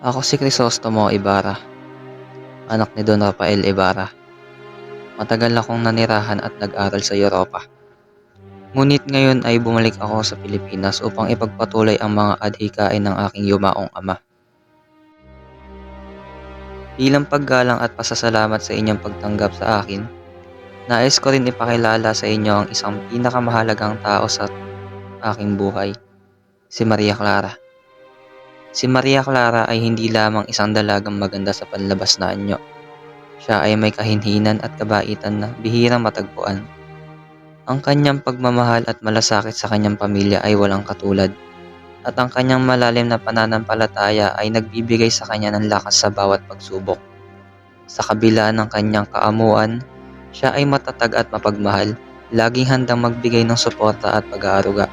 Ako si Crisostomo Ibarra, anak ni Don Rafael Ibarra. Matagal akong nanirahan at nag-aral sa Europa. Ngunit ngayon ay bumalik ako sa Pilipinas upang ipagpatuloy ang mga adhikain ng aking yumaong ama. Bilang paggalang at pasasalamat sa inyong pagtanggap sa akin, nais ko rin ipakilala sa inyo ang isang pinakamahalagang tao sa aking buhay, si Maria Clara. Si Maria Clara ay hindi lamang isang dalagang maganda sa panlabas na anyo. Siya ay may kahinhinan at kabaitan na bihirang matagpuan. Ang kanyang pagmamahal at malasakit sa kanyang pamilya ay walang katulad, at ang kanyang malalim na pananampalataya ay nagbibigay sa kanya ng lakas sa bawat pagsubok. Sa kabila ng kanyang kaamuan, siya ay matatag at mapagmahal, laging handang magbigay ng suporta at pag-aaruga.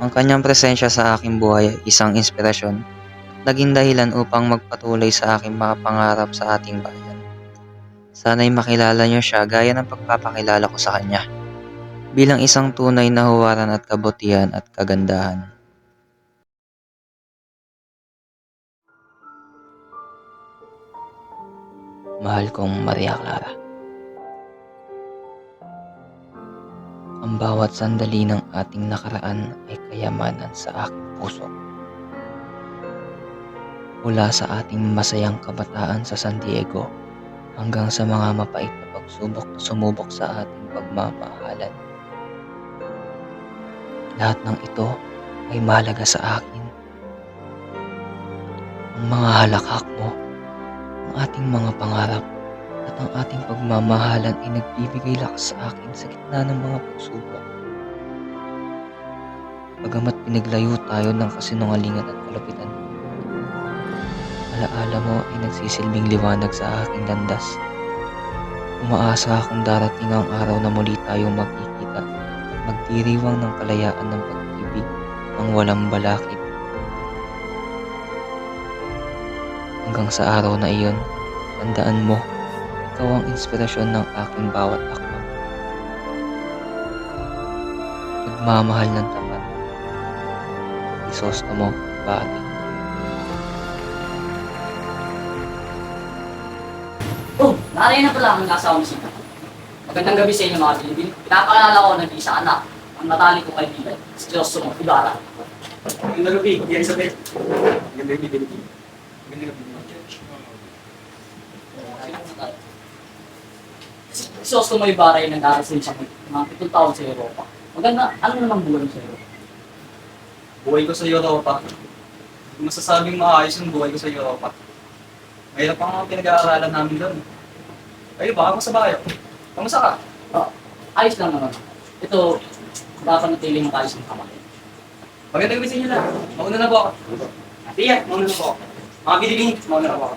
Ang kanyang presensya sa aking buhay ay isang inspirasyon at naging dahilan upang magpatuloy sa aking mga pangarap sa ating bayan. Sana'y makilala niyo siya gaya ng pagpapakilala ko sa kanya, bilang isang tunay na huwaran at kabutihan at kagandahan. Mahal kong Maria Clara, ang bawat sandali ng ating nakaraan ay kayamanan sa aking puso. Mula sa ating masayang kabataan sa San Diego hanggang sa mga mapait na pagsubok na sumubok sa ating pagmamahalan. Lahat ng ito ay mahalaga sa akin. Ang mga halakhak mo, ang ating mga pangarap, at ang ating pagmamahalan ay nagbibigay lakas sa akin sa gitna ng mga pagsubok. Bagamat pinaglayo tayo ng kasinungalingan at kalupitan, alaala mo ay nagsisilbing liwanag sa aking landas. Umaasa akong darating ang araw na muli tayong magkikita at magdiriwang ng kalayaan ng pag-ibig ng walang balakid. Hanggang sa araw na iyon, tandaan mo, ikaw ang inspirasyon ng aking bawat akbang. Nagmamahal ng tapat, Crisostomo Ibarra. Oh, nanay na pala ang nasa musika. Magandang gabi sa inyo mga Pilipino. Pinapakilala ko ng isa anak, ang matalik kong kaibigan, si Crisostomo Ibarra. Magandang gabi, Kuya Isabel. Magandang gabi, Pilipino. Magandang gabi, mga church. Si Crisostomo Ibarra ay nag-aaral sa isang mga 7 taon sa Europa. Maganda, ano namang buhay mo sa Europa? Buhay ko sa Europa. Kung masasabing maayos yung buhay ko sa Europa. Mahirap ang mga pinag-aaralan namin doon. Kayo ba? Kamusta ba kayo? Kamusta ka? Oh, ayos lang naman. Ito, dapat natiling matayos ng kamay. Magandang gabi sa inyo lahat. Mauna na po ako. Tiya, mauna na po ako. Mga Pilipino, mauna na po ako.